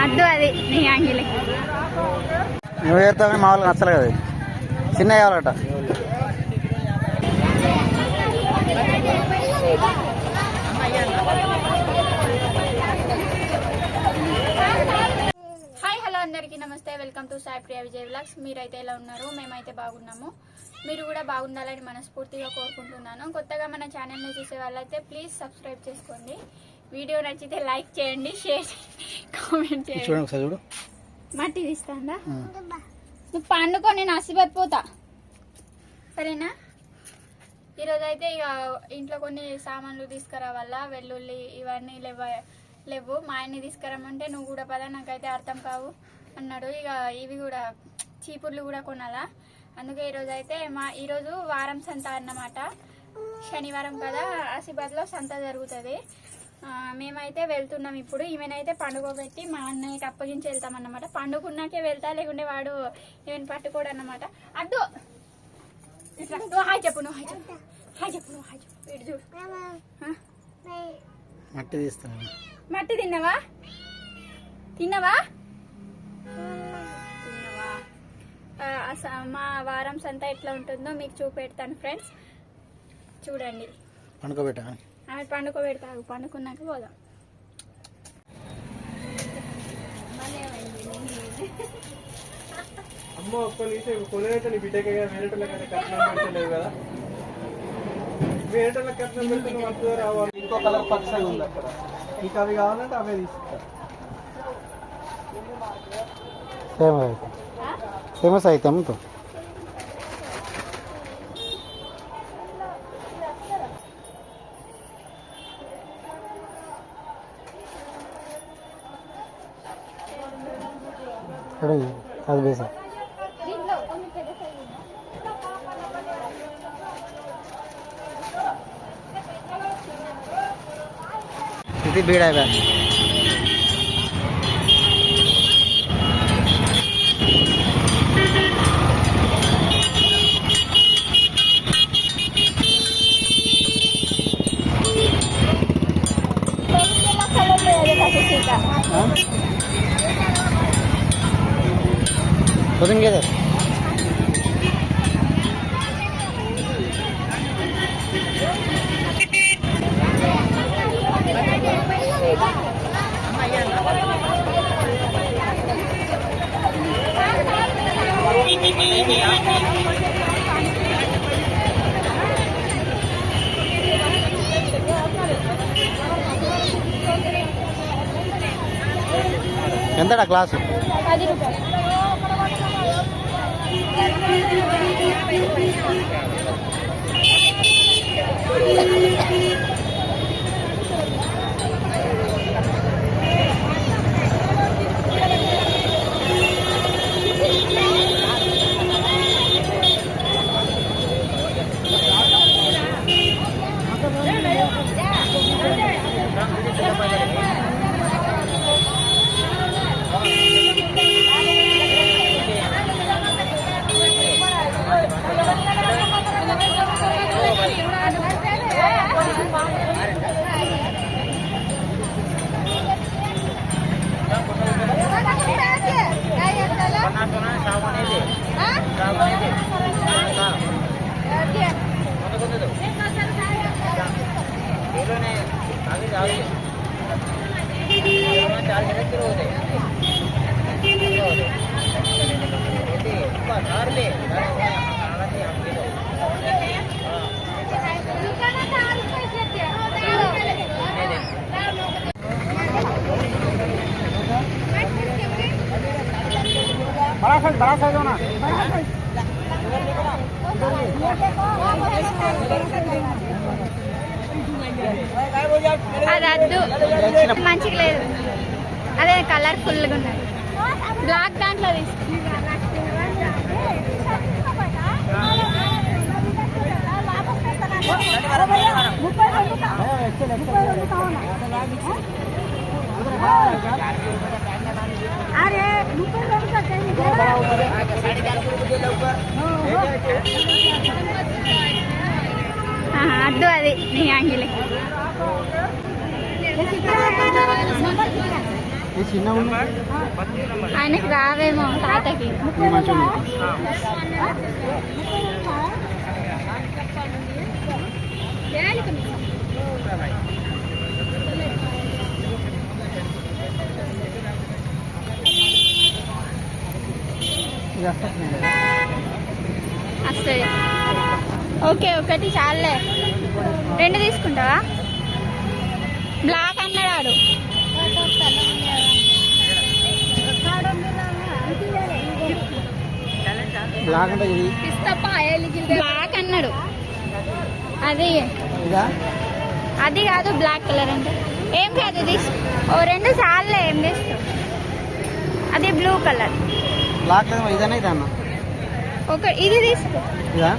అద్దు అది నీ యాంగిల్ నువ్వు చేస్తావు కానీ మామూలుగా నచ్చలేదు కదా చిన్న కావాలట హాయ్ హలో అందరికీ నమస్తే welcome to Sai Priya Vijay vlogs. మీరైతే ఎలా ఉన్నారు? మేమైతే బాగున్నాము. మీరు కూడా బాగుండాలని మనస్ఫూర్తిగా కోరుకుంటున్నాను. కొత్తగా మన ఛానల్ని చూసే వాళ్ళైతే ప్లీజ్ సబ్స్క్రైబ్ చేసుకోండి. వీడియో నచ్చితే లైక్ చేయండి, షేర్ కామెంట్ చేయండి. మట్టి తీస్తాందా? నువ్వు పండుకో, నేను అసిబత్పోతా సరేనా? ఈరోజు అయితే ఇక ఇంట్లో కొన్ని సామాన్లు తీసుకురావాలా, వెల్లుల్లి ఇవన్నీ లేవు. మా ఆయన్ని తీసుకురమ్మంటే నువ్వు కూడా పదా, నాకైతే అర్థం కావు అన్నాడు. ఇక ఇవి కూడా చీపుర్లు కూడా కొనాలా. అందుకే ఈరోజు అయితే ఈరోజు వారం సంత అన్నమాట. శనివారం కదా, ఆసిబాద్లో సంత జరుగుతుంది. మేమైతే వెళ్తున్నాం ఇప్పుడు. ఈమెనైతే పండుగబెట్టి మా అన్నయ్యకి అప్పగించి వెళ్తామన్నమాట. పండుకున్నాకే వెళ్తా, లేకుంటే వాడు ఈమెను పట్టుకోడు అన్నమాట. అడ్డు నువ్వు హాయ్ చెప్పు, నువ్వు హాయ్ చెప్పు, హాయ్ చెప్పు, నువ్వు హాయ్ చెప్పు. ఇటు చూడు, మట్టి తీస్తాను. మట్టి తిన్నావా? తిన్నావా? మా వారం సంత ఎట్లా ఉంటుందో మీకు చూపెడతాను ఫ్రెండ్స్, చూడండి. పండుకోబెట్టా? ఆమె పండుకోబెడతావు, పండుకున్నాక పోదాం. అమ్మ ఒక్క నిమిషం కొనేట నీ బిడ్డకి వేరేటోళ్ళకి కట్నం పెట్టలేదు కదా, వేరేటోళ్ళకి కట్నం పెడుతున్న వద్దు రావాలి. ఇంకో కలర్ పచ్చగా ఉంది అక్కడ, నీకు అవి కావాలంటే అవే తీసుకుంటా. ఫేమస్ అయితే అమ్ముతా. అది బేసా ఇది బీడా Podemos ఎంతడా క్లాసు? 10 రూపాయలు. बड़ा साइज होना అదద్దు, మంచిగా లేదు. అదే కలర్ఫుల్గా ఉన్నది. బ్లాక్ దాంట్లో తీసుకు. अरे అద్దు అది నీ యాంగిల్ ఈ చిన్న ఆయనకి రావేమో తాతకి. వస్తుంది. ఓకే ఒకటి చాలే. 2 తీసుకుంటావా? బ్లాక్ అన్నాడు. బ్లాక్ అంటే బ్లాక్ అన్నాడు. అది అది కాదు బ్లాక్ కలర్ అంటే. ఏం కాదు తీసు. ఓ 2 చాలే. ఏం తీస్తావు? అది బ్లూ కలర్. బ్లాక్ లేదు ఇదన్నా ఇదన్నా ఇది తీసుకో. ఇదా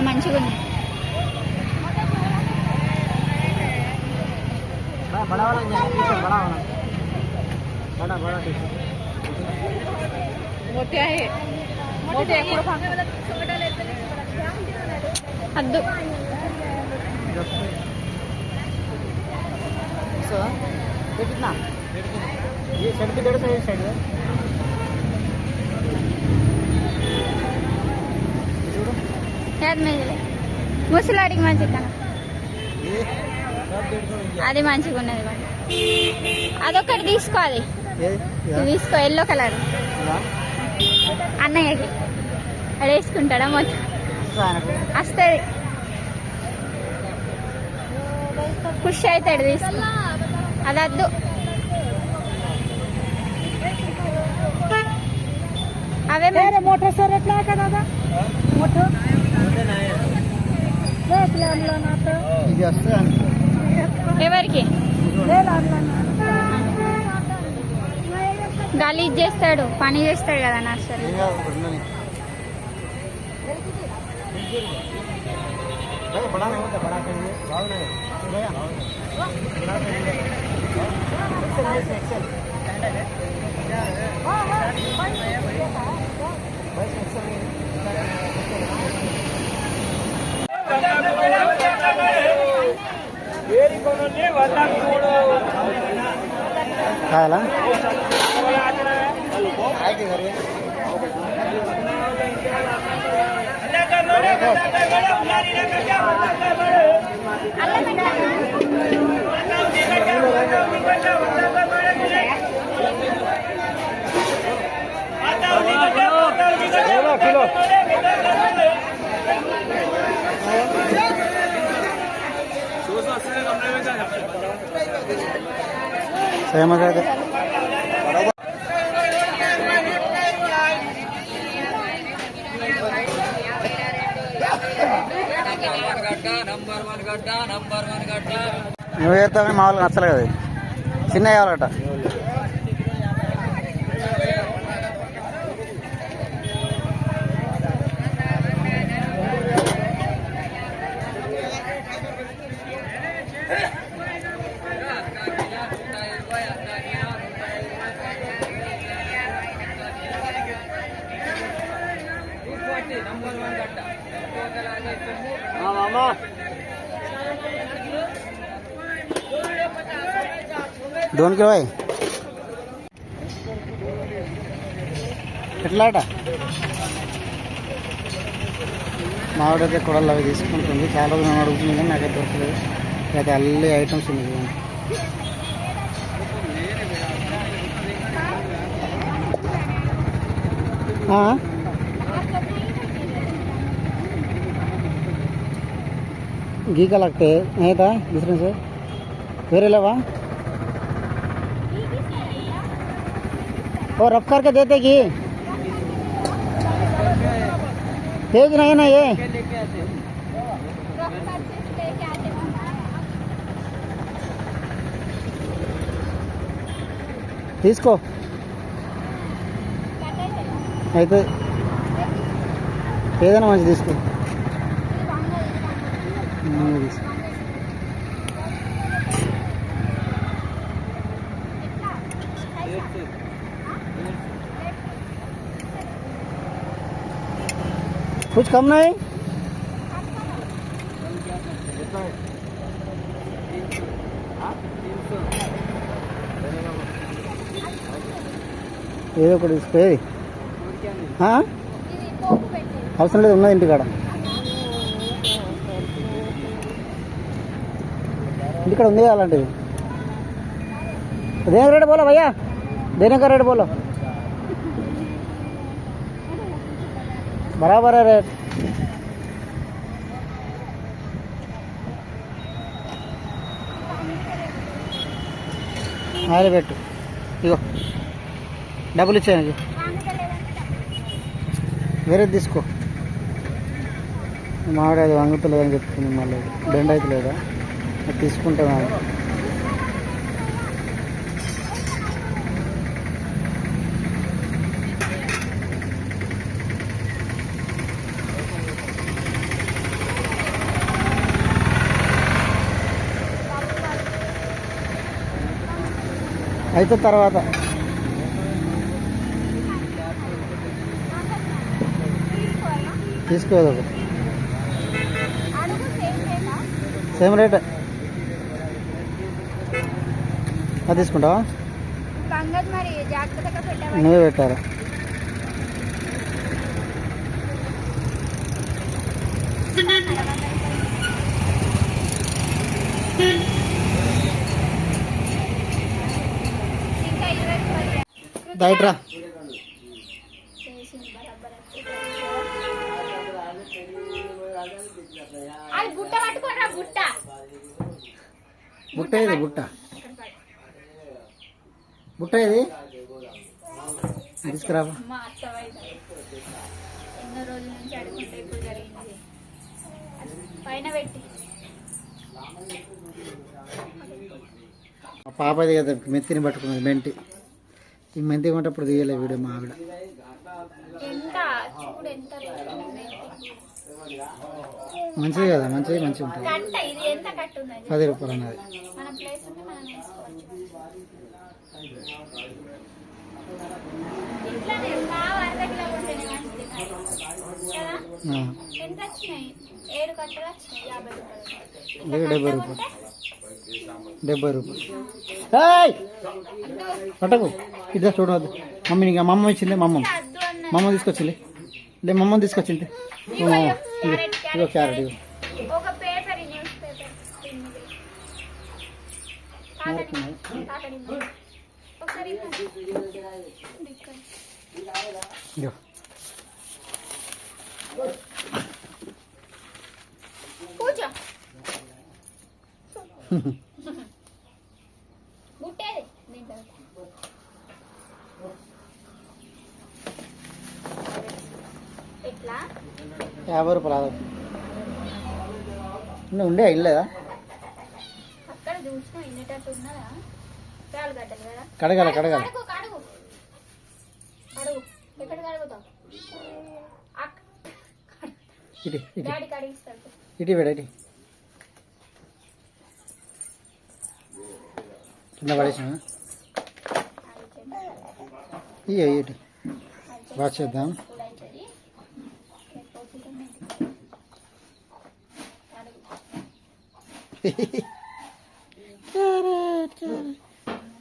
మంచిగా ఉంది. बड़ा वाला टी-शर्ट बड़ा वाला बड़ा बड़ा टी-शर्ट मोठे आहे. मोठे अद्दू ये कितना? ये शर्ट की 150 है साइड में. ముసలాడికి మంచిగా అది మంచిగా ఉన్నది. అదొకటి తీసుకో. అది తీసుకో. ఎల్లో కలర్ అన్నయ్యకి వేసుకుంటాడా మొత్తం వస్తుంది. ఖుషి అవుతాడు. తీసుకో. అది వద్దు. అవే మోటో సార్ ఎట్లా కదా మోటో ఎవరికి గలీజ్ చేస్తాడు. పని చేస్తాడు కదా నర్సరీ. खायला किलो saya mah ada. నువ్వు చేస్తావు కానీ మామూలుగా నచ్చలే కదా. చిన్న కావాలట. మామా 2 కిలో ఎట్లాట మావిడైతే కొడలు అవి తీసుకుంటుంది. చాలా రోజులు నేను అడుగుతుంది కానీ నాకైతే దొరకలేదు. అయితే అల్లి ఐటమ్స్ ఉన్నాయి. घी का लगते है नहीं था दूसरे से वेरे लवा और रफ करके देते घी तेज नहीं ना ये తీసుకో అయితే ఏదైనా మంచి తీసుకో. कुछ कम नहीं ఏదో ఒకటి ఇస్తే ఇది పోపు పెట్టేది. అవసరం లేదు ఉన్నది ఇంటికాడ ఇంటికాడ ఉంది అలాంటిది देने का रेट बोलो भैया देने का रेट बोलो बराबर है रेट అదే పెట్టు ఇగో డబ్బులు ఇచ్చాను వేరే తీసుకో మామిడి అది వంగుతలేదని చెప్తుంది మళ్ళీ బెండ్ అయితే లేదా అది తీసుకుంటే అయితే తర్వాత తీసుకోదు ఒకటి అడుగు సేమ్ రేటా? సేమ్ రేట్ అది తీసుకుంటావా పంగజ్ మరి జాగ్రత్తగా పెట్టావా? నువ్వే పెట్టారా ఇంకా 20 రూపాయలు. బయటరా చేసింది బరాబర్ అది బుట్ట పట్టుకోరా బుట్ట. బుట్ట ఏది బుట్ట బుట్ట ఏది తీసుకురా మా అత్త వైద్య ఎన్నో రోజుల నుంచి అడుగుతుంటే ఇప్పుడు జరిగింది. పైన పెట్టి మా పాప అది కదా మెత్తిని పట్టుకున్నది మెంటి ఈ మెంతి కొన్నప్పుడు తీయలే వీడియో మా ఆవిడ ఎంత చూడు ఎంత రేటు ఉంది. మంచిది కదా మంచిది మంచిగా ఉంటుంది కట్ట ఇది ఎంత కట్ట ఉందండి 10 రూపాయలు అన్నది మన ప్లేస్ ఉంటే మనం వేసుకోవచ్చు. ఇట్లానే బాగా అర్ధ కిలో ఉంటేనే మంచిది కదా. ఎంత వచ్చినాయి 7 కట్టలు వచ్చినాయి 50 రూపాయలు. లేదు 70 రూపాయలు 70 రూపాయలు ఏయ్! పట్టకు ఇద్దా చూడవద్దు మమ్మీ నీకు మమ్మ ఇచ్చింది మమ్మ తీసుకొచ్చింది లే మమ్మని తీసుకొచ్చింది ఇగో క్యారెట్ ఇగో ఒక పేపర్ న్యూస్ పేపర్ ఒకసారి ఇగో కూర్చో బుట్టేది దీంట్లో ఎట్లా 50 రూపాయలు ఆదా ఉండే ఇల్లేదా అక్కడ చూసినా ఇన్నేటట్టు ఉన్నదా పేలు గడ్డలు కదా కడగాల కడగాల కడుగు కడుగు కడుగు ఎక్కడ కడుగుతావు ఇటు ఇటు డాడీ కడిగిస్తాడు ఇటు వేడ ఇటు కింద పడేసిన ఇయ్యో ఇటు వాష్ చేద్దాం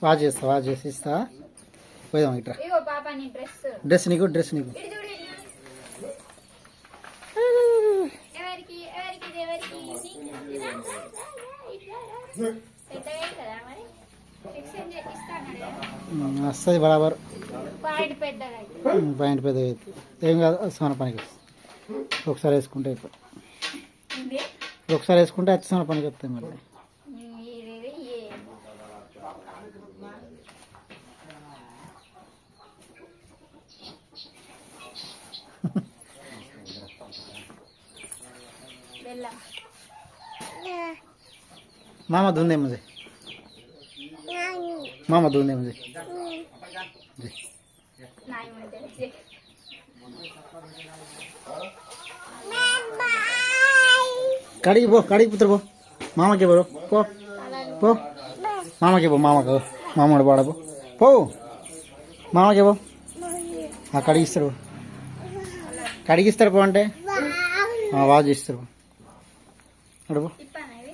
వాష్ చేసి ఇస్తా పోదాం ఇట్రా ఇగో పాప నీ డ్రెస్ డ్రెస్ నీకు డ్రెస్ నీకు ఇటు చూడు ఎవరికి ఎవరికి ఇది ఎవరికి పెద్దగా కదా మరి ఎక్స్చేంజ్ ఇస్తాను వస్తుంది బరాబర్ పాయింట్ పెద్దగా అయితే పాయింట్ పెద్దగా అవుతుంది ఏం కాదు సోన పనికి ఒకసారి వేసుకుంటే అయిపోయి ఉంది ఒకసారి వేసుకుంటే వచ్చి సోన పనికి వస్తాయి మళ్ళీ मामा धुंदे मुझे मामा धुंदे मुझे कड़ी पुत्र पो मामा के बोलो पो पो मामा के पो मामा को मामा बाड़ा पो पो మామకి ఇవ్వు. కడిగిస్తారు కడిగిస్తారు పో అంటే వాష్ చేస్తారు అడుగు. తిప్పానా ఇవి?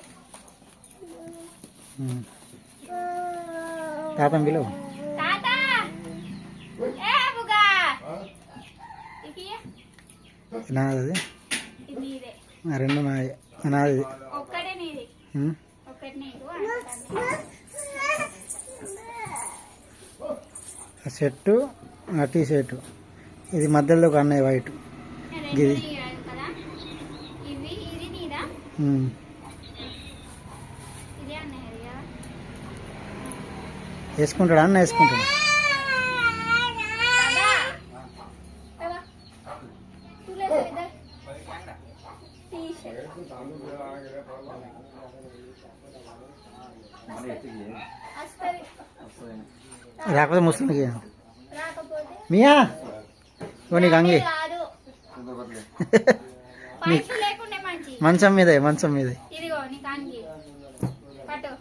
తాతం పిలువు. తాత ఏ బుగా ఇది నాది అది ఇది నీదే. రెండు నాది నాది ఒక్కడే నీది. ఒక్కటి నీకు షర్టు టీ షర్టు ఇది మధ్యలో ఒక అన్నయ్య వైట్ గిది కదా. ఇవి ఇది నీదా? ఇదే అన్నయ్యది కదా. వేసుకుంటాడా అన్న వేసుకుంటాడు. రాకపోతే ముస్లింకి రాకపోతే మియా ఓ నీకు అంగి కాదు. పైసలు లేకుండే మంచి. మంచం మీదే మంచం మీదే ఇదిగో నీకు అంగి పట్టు.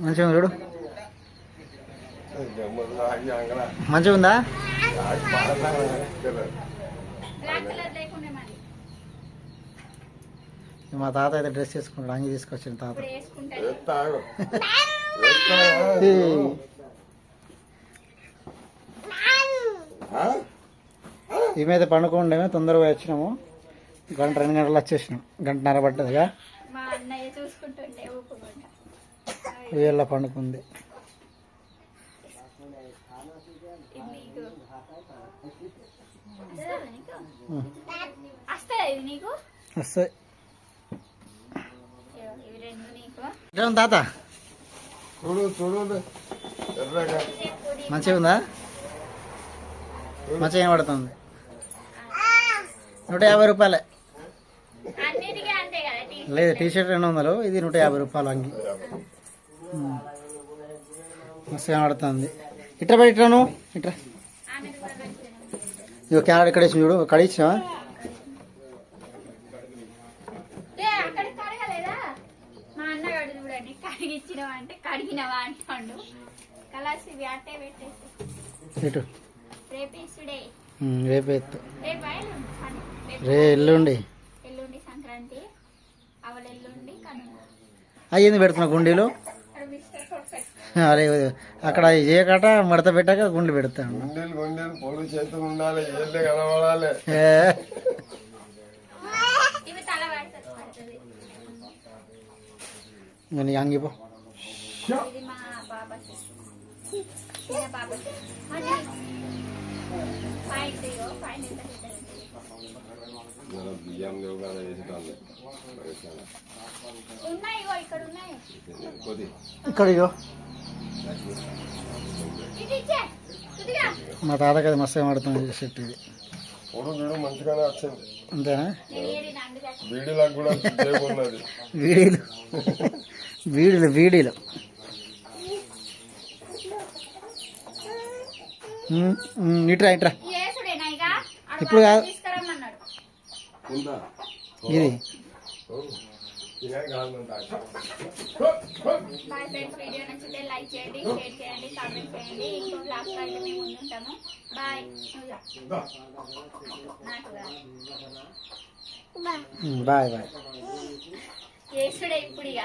మంచిగా చూడు మంచిగా ఉందా? బ్లాక్ కలర్ లేకుండే మరి. మా తాత అయితే డ్రెస్ వేసుకున్నాడు అంగి తీసుకొచ్చిన తాత. ఇప్పుడు వేసుకుంటాను. ఈమెయితే పండుకోండేమో తొందరగా వచ్చినాము. 1-2 గంటలు వచ్చేసినాం. 1:30 పడ్డదిగా. మా అన్నయ్య చూసుకుంటుంటే ఊపుకుంటా. వీళ్ళ పండుకుంది. ఇది నీకు వస్తుందా? ఇది నీకు వస్తాయి. ఇవి రెండు నీకు. ఎట్లా ఉంది తాత? మంచిగా ఉందా? మంచిగా ఏం పడుతుంది? 150 రూపాయలే. అన్నిటికీ అంతే కదా. లేదు టీ షర్ట్ 200, ఇది 150 రూపాయలు అంగి. మస్తు పడుతుంది. ఇట్లా బయట ఇట్లా నువ్వు ఇట్లా ఆమెకు కూడా పెట్టాను. ఇక క్యారెట్ ఇక్కడ వేసి చూడు. కడిగిచ్చినా అక్కడ కడగలేదా? మా అన్న గడు చూడండి. కడిగిచ్చినవా అంటే కడిగినవా అంటాడు. కలాసి ఇవి అట్టే పెట్టేసి ఇటు రేపు ఇస్తుడే. రేపు ఎత్తు రేపు రే ఎల్లుండి ఎల్లుండి సంక్రాంతి. అవల ఎల్లుండి కనుమ. అయ్యింది పెడుతున్నా గుండీలు. అరే అక్కడ చేయకట మడత పెట్టాక గుండెలు పెడతాను. ఇవి తల పడుతుంది. నీ అంగిపో. ఇది మా బాబాకి చిన్న బాబాకి. పాయింట్ పాయింట్ ఎంత ఉన్నాయి? ఇక్కడ ఉన్నాయి. ఇక్కడ ఇగో ఇది ఇచ్చే కొద్దిగా. మా తాతకి అది మస్తు పడుతుంది షర్ట్ ఇది. మంచిగానే వచ్చింది అంతేనా? నేను ఏరిన అందుకే. వీడియోలకు కూడా ఉన్నది. వీడీలు వీడీలు వీడీలు ఇట్రా ఇట్రా. ఏసుడేనా ఇక? ఇప్పుడు కాదు. తీసుకురమ్మన్నాడు. ఇది బాయ్ ఫ్రెండ్స్. వీడియో నచ్చితే లైక్ చేయండి, షేర్ చేయండి, కామెంట్ చేయండి. ఇంకో బ్లాగ్ అయితే మేము ముందుంటాము. బాయ్. Bye bye. ఏసుడే ఇప్పుడు ఇక.